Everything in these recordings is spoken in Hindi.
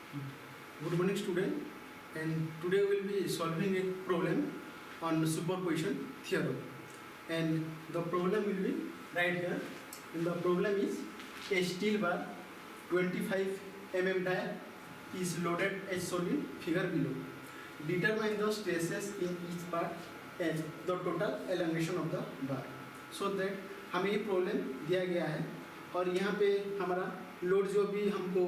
Good morning, student. And today we will be solving a problem on superposition theorem. And the problem will be right here. And the problem is a steel bar 25 mm dia is loaded as shown in figure below. Determine the stresses in each part and the total elongation of the bar. So that हमें ये प्रॉब्लम दिया गया है और यहाँ पे हमारा लोड जो भी हमको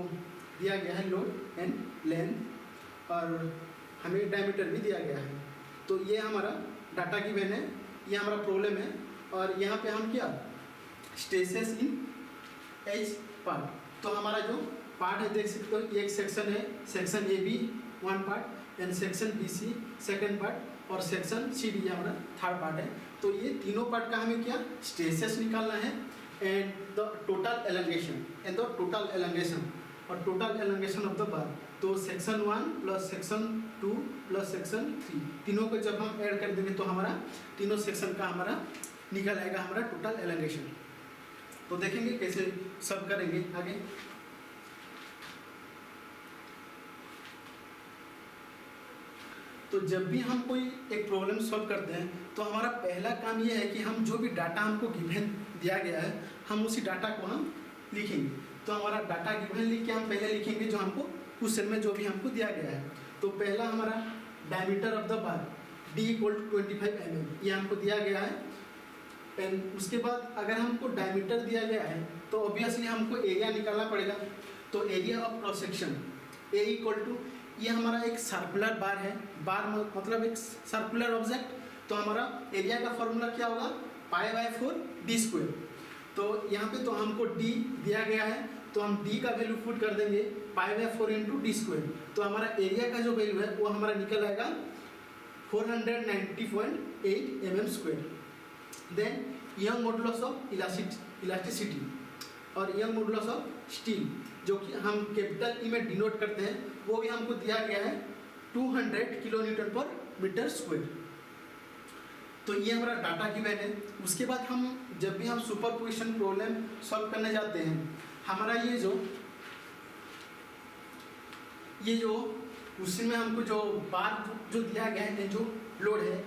दिया गया है, लोड एंड लेंथ, और हमें डायमीटर भी दिया गया है। तो ये हमारा डाटा गिवन है, ये हमारा प्रॉब्लम है। और यहाँ पे हम क्या स्ट्रेसेस इन एच पार्ट, तो हमारा जो पार्ट है देख सकते हो, एक सेक्शन है, section A B one part and section B C second part और सेक्शन सी डी हमारा थर्ड पार्ट है। तो ये तीनों पार्ट का हमें क्या स्ट्रेसेस निकालना है एंड द टोटल एलंगेशन और टोटल एलंगेशन ऑफ द बार। तो section 1 plus section 2 plus section 3 तीनों को जब हम ऐड कर देंगे तो हमारा तीनों सेक्शन का हमारा निकल आएगा हमारा टोटल एलंगेशन। तो देखेंगे कैसे सब करेंगे आगे। तो जब भी हम कोई एक प्रॉब्लम सॉल्व करते हैं तो हमारा पहला काम ये है कि हम जो भी डाटा हमको गिवन दिया गया है हम उसी डाटा को हम लिखेंगे। तो हमारा डाटा गिवन लिख के हम पहले लिखेंगे जो हमको क्वेश्चन में जो भी हमको दिया गया है। तो पहला हमारा diameter of the bar D = 25 mm ये हमको दिया गया है। एंड उसके बाद अगर हमको डायमीटर दिया गया है तो ऑब्वियसली हमको एरिया निकालना पड़ेगा। तो area of cross section A = ये हमारा एक सर्कुलर बार है, बार मतलब एक सर्कुलर ऑब्जेक्ट। तो हमारा एरिया का फॉर्मूला क्या होगा π/4 d²। तो यहाँ पे तो हमको d दिया गया है तो हम d का वैल्यू पुट कर देंगे π/4 × d²। तो हमारा एरिया का जो वैल्यू है वो हमारा निकल आएगा 490.8 mm²। Then Young modulus of elasticity और यंग मॉडुलस ऑफ स्टील जो कि हम कैपिटल ई में डिनोट करते हैं वो भी हमको दिया गया है 200 kN/m²। तो ये हमारा डाटा गिवन है। उसके बाद हम जब भी हम सुपरपोजिशन प्रॉब्लम सॉल्व करने जाते हैं हमारा ये जो उसमें हमको जो बार जो दिया गया है जो लोड है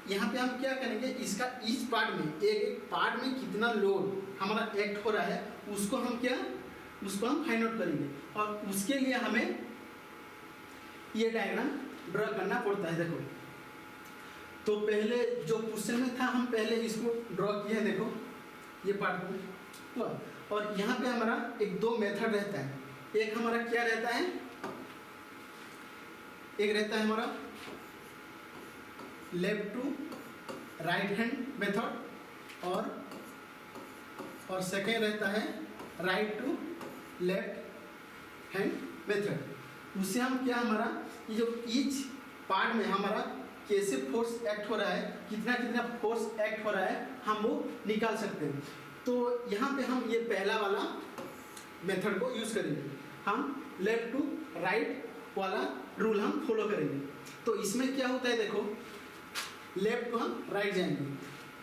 यहाँ पे हम क्या करेंगे इसका इस पार्ट में एक पार्ट में कितना लोड हमारा एक्ट हो रहा है उसको हम फाइंड आउट करेंगे और उसके लिए हमें ये डायग्राम ड्रॉ करना पड़ता है। देखो तो पहले जो क्वेश्चन में था हम पहले इसको ड्रॉ किए हैं, देखो ये पार्ट को। और यहाँ पे हमारा एक दो मेथड रहता है, एक हमारा क्या रहता है, एक रहता है हमारा left to right hand method और सेकेंड रहता है right to left hand method. उससे हम क्या हमारा ये जो ईच पार्ट में हमारा कैसे फोर्स एक्ट हो रहा है, कितना फोर्स एक्ट हो रहा है हम वो निकाल सकते हैं। तो यहाँ पे हम ये पहला वाला मेथड को यूज़ करेंगे, हम लेफ्ट टू राइट वाला रूल हम फॉलो करेंगे। तो इसमें क्या होता है देखो लेफ्ट टू हम राइट जाएंगे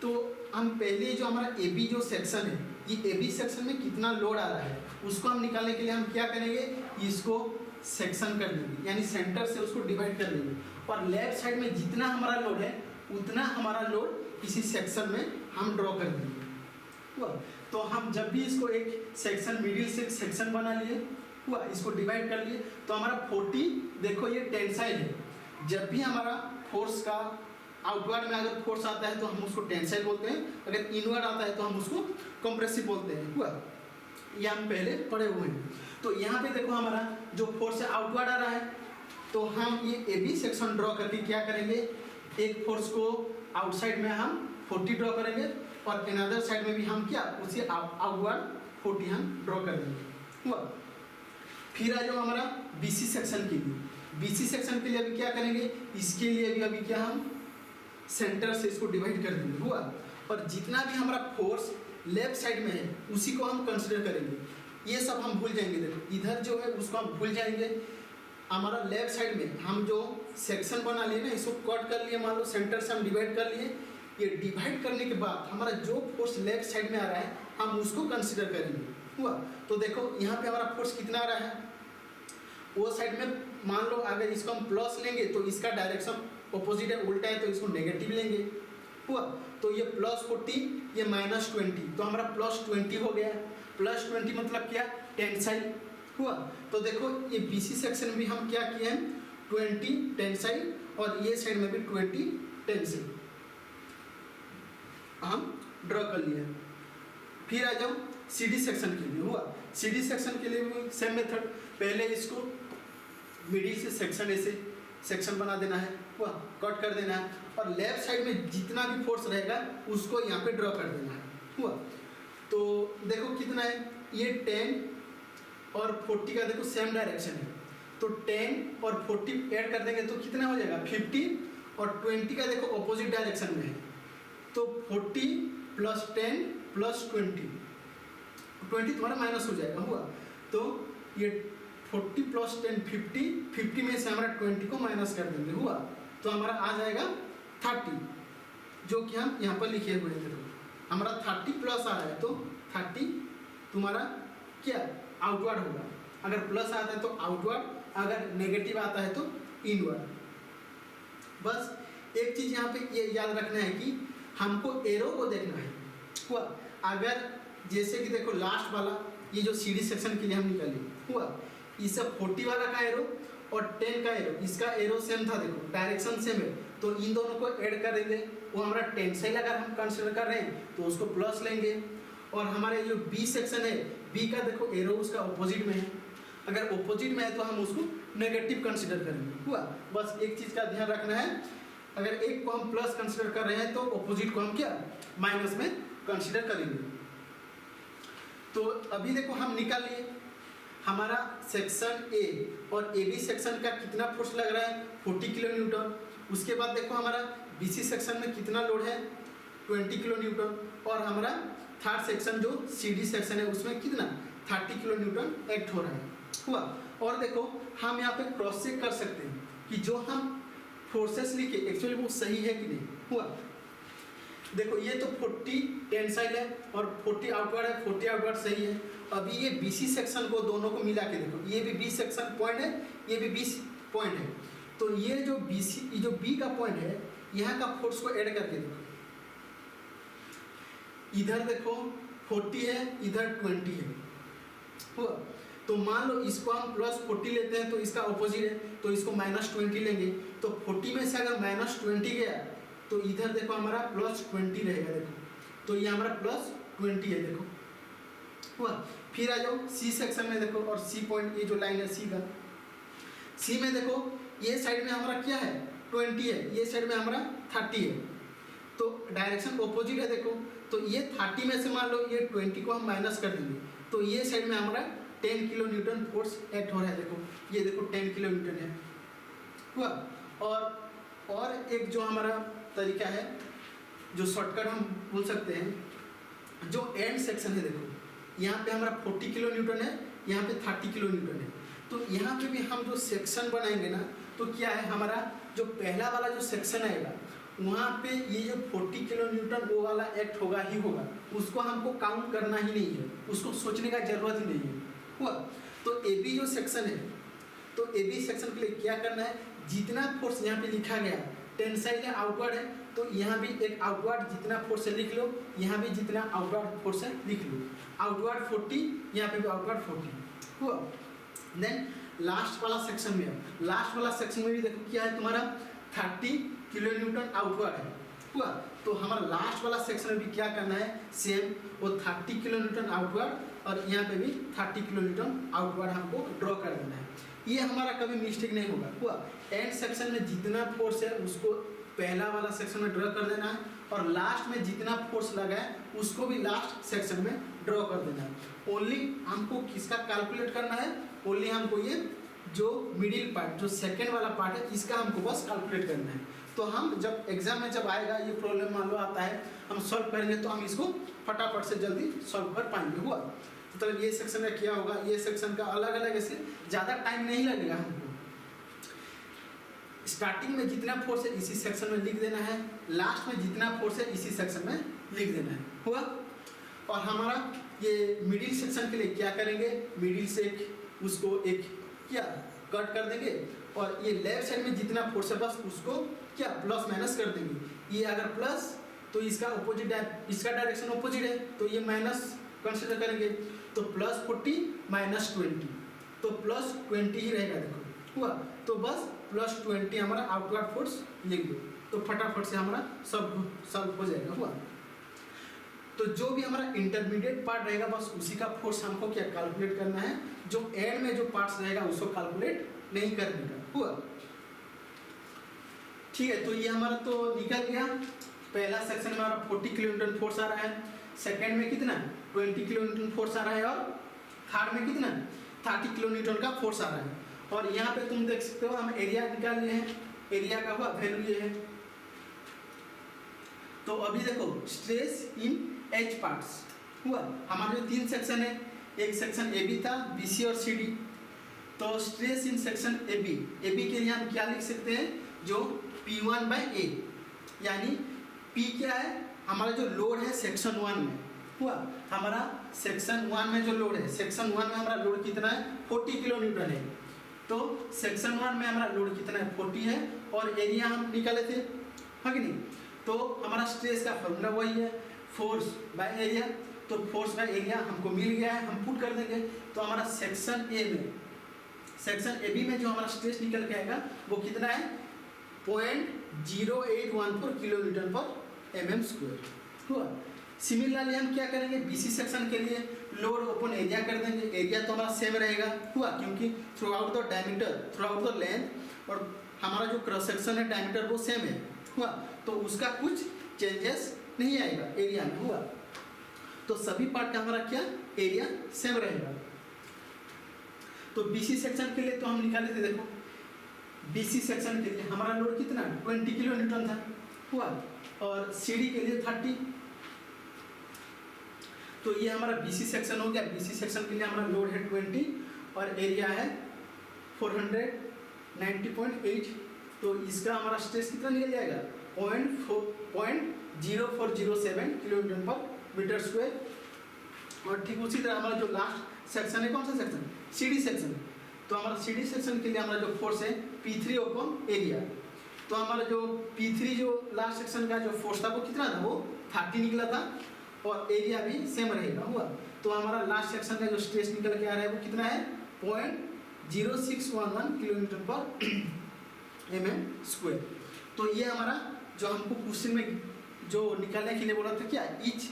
तो हम पहले जो हमारा ए बी जो सेक्शन है ये ए बी सेक्शन में कितना लोड आ रहा है उसको हम निकालने के लिए हम क्या करेंगे इसको सेक्शन कर देंगे यानी सेंटर से उसको डिवाइड कर देंगे और लेफ्ट साइड में जितना हमारा लोड है उतना हमारा लोड इसी सेक्शन में हम ड्रॉ कर देंगे। हुआ तो हम जब भी इसको एक सेक्शन मिडिल से सेक्शन बना लिए हुआ इसको डिवाइड कर लिए तो हमारा 40 देखो ये टेंसाइल है। जब भी हमारा फोर्स का आउटवर्ड में अगर फोर्स आता है तो हम उसको टेंसाइल बोलते हैं, अगर इनवर्ड आता है तो हम उसको कंप्रेसिव बोलते हैं। हुआ ये हम पहले पढ़े हुए हैं। तो यहाँ पे देखो हमारा जो फोर्स आउटवर्ड आ रहा है तो हम ये ए बी सेक्शन ड्रॉ करके क्या करेंगे एक फोर्स को आउटसाइड में हम 40 ड्रॉ करेंगे और अनदर साइड में भी हम क्या उसी आउटवर्ड 40 हम ड्रॉ कर देंगे। हुआ फिर आ जाओ हमारा बी सी सेक्शन के लिए, बी सी सेक्शन के लिए अभी क्या करेंगे इसके लिए भी अभी क्या हम सेंटर से इसको डिवाइड कर देंगे। हुआ और जितना भी हमारा फोर्स लेफ्ट साइड में है उसी को हम कंसिडर करेंगे, ये सब हम भूल जाएंगे। देखो इधर जो है उसको हम भूल जाएंगे, हमारा लेफ्ट साइड में हम जो सेक्शन बना लिए ना इसको कट कर लिए, मान लो सेंटर से हम डिवाइड कर लिए। ये डिवाइड करने के बाद हमारा जो फोर्स लेफ्ट साइड में आ रहा है हम उसको कंसिडर करेंगे। हुआ तो देखो यहाँ पे हमारा फोर्स कितना आ रहा है वो साइड में मान लो अगर इसको हम प्लस लेंगे तो इसका डायरेक्शन ऑपोजिट है, उल्टा है, तो इसको नेगेटिव लेंगे। हुआ, तो ये +40 ये -20, तो हमारा +20 हो गया। +20 मतलब क्या, टेंसाइल। हुआ, तो देखो ये BC सेक्शन में भी हम क्या किए हैं, 20 टेंसाइल, और ये साइड में भी 20 टेंसाइल हम ड्रॉ कर लिए। फिर आ जाओ CD सेक्शन के लिए। हुआ, CD सेक्शन के लिए भी सेम मेथड, पहले इसको मिडिल से सेक्शन ऐसे सेक्शन बना देना है। हुआ, कट कर देना है, और लेफ्ट साइड में जितना भी फोर्स रहेगा उसको यहाँ पे ड्रॉ कर देना है। हुआ, तो देखो कितना है, ये 10 और 40 का देखो सेम डायरेक्शन है, तो 10 और 40 ऐड कर देंगे तो कितना हो जाएगा 50, और 20 का देखो ऑपोजिट डायरेक्शन में है, तो 40 + 10 + 20 तुम्हारा माइनस हो जाएगा। हुआ, तो ये 40 + 10 50 में से हमारा 20 को माइनस कर देंगे। हुआ, तो हमारा आ जाएगा 30, जो कि हम यहाँ पर लिखे हुए थे। तो हमारा 30 प्लस आ रहा है, तो 30 तुम्हारा क्या आउटवर्ड होगा। अगर प्लस आता है तो आउटवर्ड, अगर नेगेटिव आता है तो इनवर्ड। बस एक चीज़ यहाँ पे ये याद रखना है कि हमको एरो को देखना है। हुआ, अगर जैसे कि देखो लास्ट वाला ये जो CD सेक्शन के लिए हम निकाले, हुआ इससे 40 वाला का एरो और 10 का एरो, इसका एरो सेम था, देखो डायरेक्शन सेम है, तो इन दोनों को ऐड कर देंगे। वो हमारा टेंसाइल अगर हम कंसिडर कर रहे हैं तो उसको प्लस लेंगे, और हमारे जो B सेक्शन है, B का देखो एरो उसका ऑपोजिट में है, अगर ऑपोजिट में है तो हम उसको नेगेटिव कंसिडर करेंगे। हुआ, बस एक चीज़ का ध्यान रखना है, अगर एक को हम प्लस कंसिडर कर रहे हैं तो ऑपोजिट को हम क्या माइनस में कंसिडर करेंगे। तो अभी देखो हम निकाल लिए हमारा सेक्शन A और AB सेक्शन का कितना फोर्स लग रहा है 40 किलो न्यूटन। उसके बाद देखो हमारा BC सेक्शन में कितना लोड है 20 किलो न्यूटन, और हमारा थर्ड सेक्शन जो CD सेक्शन है उसमें कितना 30 किलो न्यूटन एक्ट हो रहा है। हुआ, और देखो हम यहाँ पे क्रॉस चेक कर सकते हैं कि जो हम फोर्सेस लिखे एक्चुअली वो सही है कि नहीं। हुआ, देखो ये तो 40 टेंसाइल है और 40 आउटवर्ड है, 40 आउटवर्ड सही है। अभी ये BC सेक्शन को दोनों को मिला के देखो, ये भी B सेक्शन पॉइंट है, ये भी B पॉइंट है, तो ये जो B का पॉइंट है यहाँ का फोर्स को ऐड करके देखो, इधर देखो 40 है, इधर 20 है। हुआ, तो मान लो इसको हम +40 लेते हैं तो इसका ऑपोजिट है, तो इसको -20 लेंगे, तो 40 में से अगर -20 गया तो इधर देखो हमारा +20 रहेगा। देखो तो ये हमारा +20 है, देखो। हुआ, फिर आ जाओ C सेक्शन में देखो, और C पॉइंट ये जो लाइन है C का, C में देखो ये साइड में हमारा क्या है 20 है, ये साइड में हमारा 30 है, तो डायरेक्शन ऑपोजिट है। देखो तो ये 30 में से मान लो ये 20 को हम माइनस कर देंगे, तो ये साइड में हमारा 10 किलो न्यूटन फोर्स एक्ट हो रहा है। देखो ये देखो 10 किलो न्यूटन है। हुआ, और एक जो हमारा तरीका है जो शॉर्टकट हम बोल सकते हैं, जो एंड सेक्शन है देखो यहाँ पे हमारा 40 किलो न्यूटन है, यहाँ पे 30 किलो न्यूटन है, तो यहाँ पे भी हम जो सेक्शन बनाएंगे ना, तो क्या है हमारा जो पहला वाला जो सेक्शन आएगा वहाँ पे ये जो 40 किलो न्यूटन वो वाला एक्ट होगा ही होगा, उसको हमको काउंट करना ही नहीं है, उसको सोचने का जरूरत ही नहीं है। हुआ, तो AB जो सेक्शन है, तो AB सेक्शन के लिए क्या करना है, जितना फोर्स यहाँ पे लिखा गया टेंसाइल है आउटवर्ड है, तो यहाँ भी एक आउटवर्ड जितना फोर्स है लिख लो, यहाँ भी जितना आउटवर्ड फोर्स है लिख लो, आउटवर्ड 40, यहाँ पे भी आउटवर्ड 40। हुआ, देन लास्ट वाला सेक्शन में, लास्ट वाला सेक्शन में भी देखो क्या है तुम्हारा 30 किलो न्यूटन आउटवर्ड है। हुआ, तो हमारा लास्ट वाला सेक्शन में भी क्या करना है सेम, वो 30 किलो न्यूटन आउटवर्ड और यहाँ पे भी 30 किलो न्यूटन आउटवर्ड हमको ड्रॉ कर देना है। ये हमारा कभी मिस्टेक नहीं होगा। हुआ, एंड सेक्शन में जितना फोर्स है उसको पहला वाला सेक्शन में ड्रॉ कर देना है, और लास्ट में जितना फोर्स लगा है उसको भी लास्ट सेक्शन में ड्रॉ कर देना है। ओनली हमको किसका कैलकुलेट करना है, ओनली हमको ये जो मिडिल पार्ट जो सेकेंड वाला पार्ट है इसका हमको बस कैलकुलेट करना है। तो हम जब एग्जाम में जब आएगा ये प्रॉब्लम मान लो आता है, हम सॉल्व करेंगे तो हम इसको फटाफट से जल्दी सॉल्व कर पाएंगे। हुआ, मतलब ये सेक्शन का क्या होगा, ये सेक्शन का अलग अलग, ऐसे ज़्यादा टाइम नहीं लगेगा हमको। स्टार्टिंग में जितना फोर्स है इसी सेक्शन में लिख देना है, लास्ट में जितना फोर्स है इसी सेक्शन में लिख देना है। हुआ, और हमारा ये मिडिल सेक्शन के लिए क्या करेंगे, मिडिल से उसको एक क्या कट कर देंगे और ये लेफ्ट साइड में जितना फोर्स है बस उसको क्या प्लस माइनस कर देंगे। ये अगर प्लस तो इसका अपोजिट इसका डायरेक्शन अपोजिट है तो ये माइनस कंसिडर करेंगे। तो +40 -20 तो +20 ही रहेगा। देखो हुआ तो बस +20 हमारा आउटवर्ड फोर्स लिख दो तो फटाफट से हमारा सब हो जाएगा। हुआ तो जो भी हमारा इंटरमीडिएट पार्ट रहेगा बस उसी का फोर्स हमको क्या कैलकुलेट करना है, जो एंड में जो पार्ट्स रहेगा उसको कैलकुलेट नहीं करने का। हुआ ठीक है। तो ये हमारा तो निकल गया। पहला सेक्शन में हमारा 40 किलोन्यूटन फोर्स आ रहा है, सेकेंड में कितना 20 किलोन्यूटन फोर्स आ रहा है और थर्ड में कितना 30 किलोन्यूटन का फोर्स आ रहा है। और यहाँ पे तुम देख सकते हो हम एरिया निकाल लिए हैं, एरिया का हुआ वैल्यू ये है। तो अभी देखो स्ट्रेस इन एच पार्ट्स हुआ हमारे जो 3 सेक्शन है, एक सेक्शन ए बी था BC और CD। तो stress in section A B के लिए हम क्या लिख सकते हैं, जो P1/A यानी P क्या है हमारा जो लोड है सेक्शन 1 में। हुआ हमारा सेक्शन 1 में जो लोड है, सेक्शन 1 में हमारा लोड कितना है 40 किलोन्यूटन है। तो सेक्शन 1 में हमारा लोड कितना है 40 है और एरिया हम निकाले थे है कि नहीं। तो हमारा स्ट्रेस का फॉर्मूला वही है फोर्स बाय एरिया। तो फोर्स बाय एरिया हमको मिल गया है, हम पुट कर देंगे। तो हमारा सेक्शन ए बी में जो हमारा स्ट्रेस निकल के आएगा वो कितना है 0.0814 किलोन्यूटन पर mm²। हुआ सिमिलरली हम क्या करेंगे BC सेक्शन के लिए लोड ओपन एरिया कर देंगे। एरिया तो हमारा सेम रहेगा। हुआ क्योंकि through out the diameter through out the length और हमारा जो क्रॉस सेक्शन है डायमीटर वो सेम है। हुआ तो उसका कुछ चेंजेस नहीं आएगा एरिया में। हुआ तो सभी पार्ट का हमारा क्या एरिया सेम रहेगा। तो BC सेक्शन के लिए तो हम निकाले थे, देखो BC सेक्शन के लिए हमारा लोड कितना 20 किलोन्यूटन था। हुआ और CD के लिए 30। तो ये हमारा BC सेक्शन हो गया। BC सेक्शन के लिए हमारा लोड है 20 और एरिया है 490.8। तो इसका हमारा स्ट्रेस कितना निकल जाएगा 0.0407 किलोन्यूटन पर मीटर स्क्वायर। और ठीक उसी तरह हमारा जो लास्ट सेक्शन है कौन सा सेक्शन CD सेक्शन। तो हमारा CD सेक्शन के लिए हमारा जो फोर्स है P3 एरिया। तो हमारा जो P3 जो लास्ट सेक्शन का जो फोर्स था वो कितना था वो 30 निकला था और एरिया भी सेम रहेगा। हुआ तो हमारा लास्ट सेक्शन का जो स्ट्रेस निकल के आ रहा है वो कितना है 0.0611 किलोमीटर पर mm²। तो ये हमारा जो हमको क्वेश्चन में जो निकालने के लिए बोला था क्या each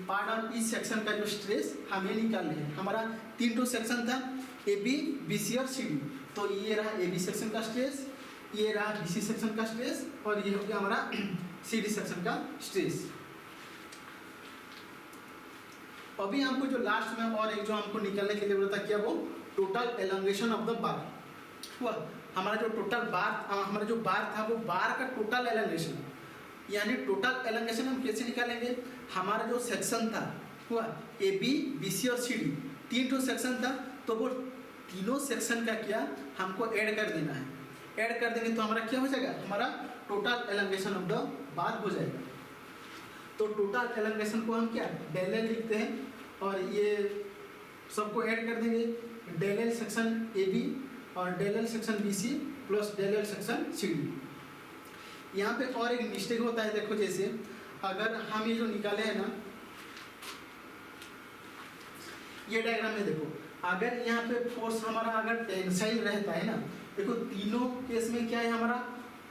part of each section का जो स्ट्रेस हमें निकालना है। हमारा 3 सेक्शन था AB BC और CD। तो ये रहा AB सेक्शन का स्ट्रेस, ये रहा BC सेक्शन का स्ट्रेस और ये हो गया हमारा CD सेक्शन का स्ट्रेस। अभी हमको जो लास्ट में और एक जो हमको निकालने के लिए बोला था क्या वो total elongation of the bar. हुआ हमारा जो टोटल बार हमारा जो बार था वो बार का टोटल एलोंगेशन यानी टोटल एलोंगेशन हम कैसे निकालेंगे। हमारा जो सेक्शन था हुआ AB BC और CD 3 सेक्शन था। तो वो तीनों सेक्शन का क्या हमको ऐड कर देना है। ऐड कर देंगे तो हमारा क्या हो जाएगा हमारा total elongation of the bar हो जाएगा। तो टोटल एलोंगेशन को हम क्या डेल एल लिखते हैं और ये सबको ऐड कर देंगे डेल एल सेक्शन AB और del L section BC plus del L section CD। यहाँ पे और एक मिस्टेक होता है, देखो जैसे अगर हम ये जो निकाले हैं ना ये डायग्राम में देखो अगर यहाँ पे फोर्स हमारा अगर टेंसाइल रहता है ना, देखो तीनों केस में क्या है हमारा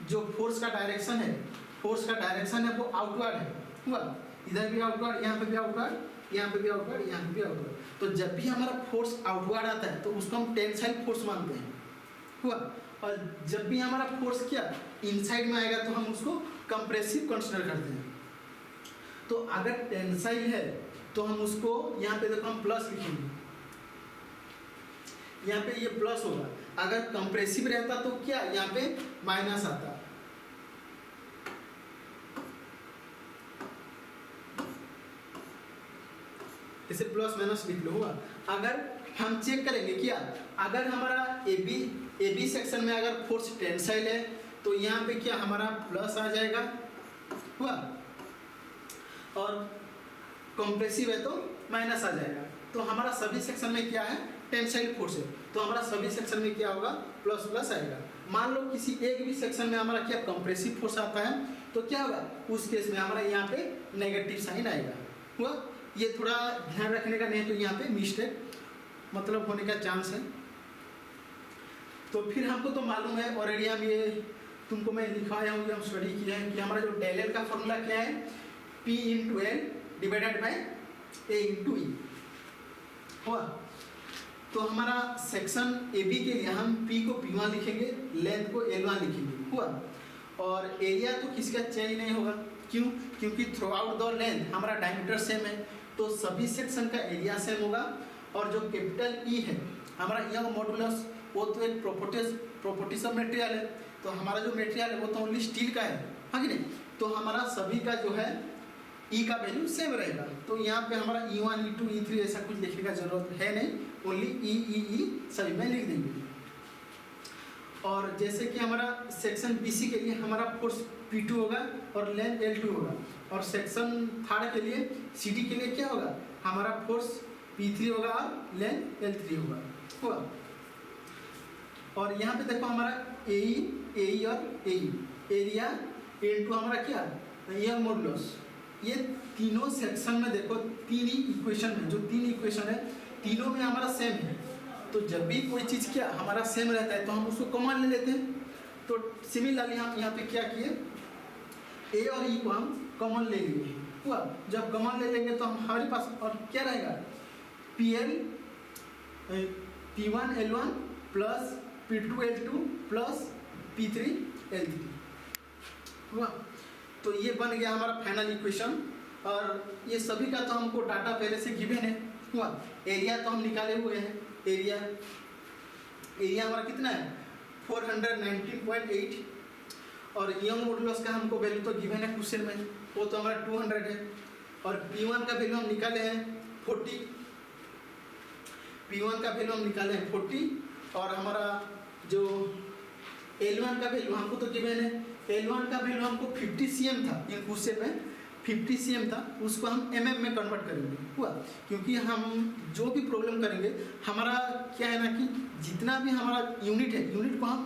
जो फोर्स का डायरेक्शन है वो आउटवर्ड है। हुआ इधर भी आउटवर्ड, यहाँ पे भी आउटवर्ड, यहाँ पे भी आउटवर्ड, यहाँ पे भी आउटवर्ड। तो जब भी हमारा फोर्स आउटवर्ड आता है तो उसको हम टेंसाइल फोर्स मानते हैं। हुआ और जब भी हमारा फोर्स क्या इनसाइड में आएगा तो हम उसको कंप्रेसिव कंसीडर करते हैं। तो अगर टेंसाइल है तो हम उसको यहाँ पे देखो हम प्लस लिखेंगे, यहाँ पे ये प्लस होगा। अगर कंप्रेसिव रहता तो क्या यहाँ पे माइनस आता। इसे प्लस माइनस लिख लो। हुआ अगर हम चेक करेंगे क्या अगर हमारा AB सेक्शन में अगर फोर्स टेंसाइल है तो यहाँ पे क्या हमारा प्लस आ जाएगा। हुआ और कंप्रेसिव है तो माइनस आ जाएगा। तो हमारा सभी सेक्शन में क्या है टेंसाइल फोर्स है। तो हमारा सभी सेक्शन में क्या होगा, प्लस प्लस आएगा। मान लो किसी एक भी सेक्शन में हमारा क्या कंप्रेसिव फोर्स आता है, तो क्या होगा, उस केस में हमारा यहाँ पे नेगेटिव साइन आएगा। हुआ, ये थोड़ा ध्यान रखने का, नहीं तो यहाँ पे मिस्टेक मतलब होने का चांस है। तो फिर हमको तो मालूम है ऑलरेडी, हम ये तुमको मैं लिखाया हूँ, हम स्टडी किया है कि हमारा जो डेल एल का फॉर्मूला क्या है, P into L divided by A into E. हुआ, तो हमारा सेक्शन ए बी के लिए हम P को P1 लिखेंगे, लेंथ को L1 लिखेंगे। हुआ, और एरिया तो किसका चेंज नहीं होगा, क्यों, क्योंकि थ्रू आउट द लेंथ हमारा डायमीटर सेम है, तो सभी सेक्शन का एरिया सेम होगा। और जो कैपिटल ई है हमारा यंग मॉडुलस, वो तो एक प्रॉपर्टीज ऑफ मटेरियल है, तो हमारा जो मटेरियल है वो तो ओनली स्टील का है, हाँ कि नहीं, तो हमारा सभी का जो है ई का वैल्यू सेम रहेगा। तो यहाँ पे हमारा E1 E2 E3 ऐसा कुछ लिखने का जरूरत है नहीं, ओनली ई सभी में लिख देंगे। और जैसे कि हमारा सेक्शन BC के लिए हमारा फोर्स P2 होगा और लेंथ L2 होगा, और सेक्शन थर्ड के लिए CD के लिए क्या होगा, हमारा फोर्स P3 होगा और लेंथ L3 होगा। हुआ, और यहाँ पे देखो हमारा AE और AE एरिया इंटू हमारा क्या, यंग मॉडुलस, ये तीनों सेक्शन में देखो तीन ही इक्वेशन है, जो तीन इक्वेशन है तीनों में हमारा सेम है। तो जब भी कोई चीज़ क्या हमारा सेम रहता है तो हम उसको कॉमन ले लेते हैं। तो सिमिलरली हम यहाँ पे क्या किए, ए और ई को हम कॉमन ले लिए। हुआ, जब कॉमन ले लेंगे तो हम हमारे पास और क्या रहेगा, P1 L1 plus P2 L2 plus P3 L3। हुआ, तो ये बन गया हमारा फाइनल इक्वेशन। और ये सभी का तो हमको डाटा पहले से गिवन है। हुआ, एरिया तो हम निकाले हुए हैं, एरिया हमारा कितना है 419.8, और यंग मॉडुलस का हमको वैल्यू तो गिवन है क्वेश्चन में, वो तो हमारा 200 है। और P1 का वैल्यू हम निकाले हैं 40, P1 का वैल्यू हम निकाले हैं 40, और हमारा जो L1 का वैल्यू हमको तो गिवन है, L1 का वैल्यू हमको 50 cm था, इन क्वेश्चन में 50 cm था, उसको हम mm में कन्वर्ट करेंगे। हुआ, क्योंकि हम जो भी प्रॉब्लम करेंगे हमारा क्या है ना कि जितना भी हमारा यूनिट है, यूनिट को हम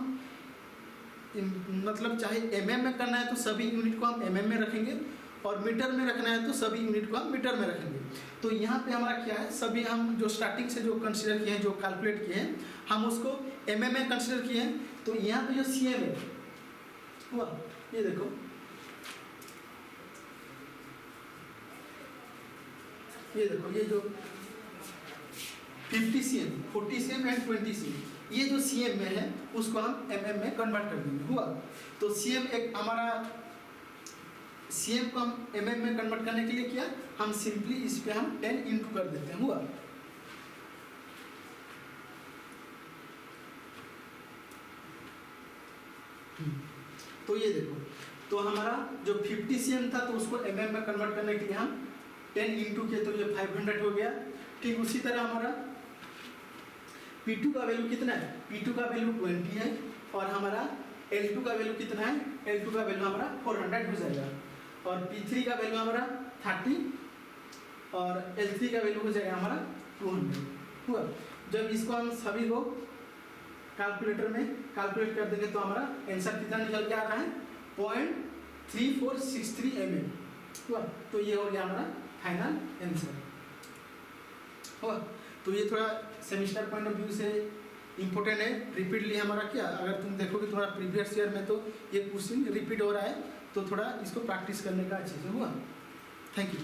मतलब चाहे mm में करना है तो सभी यूनिट को हम mm में रखेंगे, और मीटर में रखना है तो सभी यूनिट को हम मीटर में रखेंगे। तो यहाँ पे हमारा क्या है, सभी हम जो स्टार्टिंग से जो कंसिडर किए हैं, जो कैलकुलेट किए हैं, हम उसको mm में कंसिडर किए हैं। तो यहाँ पे जो cm है, हुआ, ये देखो ये जो 50 cm, 40 cm एंड 20 cm, ये जो cm में है उसको हम mm में कन्वर्ट कर देंगे। हुआ, तो cm एक हमारा cm को हम mm में कन्वर्ट करने के लिए क्या, हम सिंपली इस पे हम 10 इंटू कर देते हैं। हुआ, तो ये देखो, तो हमारा जो 50 cm था तो उसको mm में कन्वर्ट करने के लिए हम 10 इंटू किए, तो ये 500 हो गया। ठीक उसी तरह हमारा P2 का वैल्यू कितना है, P2 का वैल्यू 20 है, और हमारा L2 का वैल्यू कितना है, L2 का वैल्यू हमारा 400 हो जाएगा, और P3 का वैल्यू हमारा 30, और L3 का वैल्यू हो जाएगा हमारा 200। हुआ, जब इसको हम सभी को कैलकुलेटर में कैलकुलेट कर देंगे तो हमारा आंसर कितना निकल के आ रहा है 0.3463 mm। हुआ, तो ये हो गया हमारा फाइनल आंसर। हुआ, तो ये थोड़ा सेमिस्टर पॉइंट ऑफ व्यू से इम्पोर्टेंट है। रिपीटली हमारा क्या, अगर तुम देखोगे तुम्हारा प्रीवियस ईयर में तो ये क्वेश्चन रिपीट हो रहा है, तो थोड़ा इसको प्रैक्टिस करने का अच्छे से। हुआ, थैंक यू।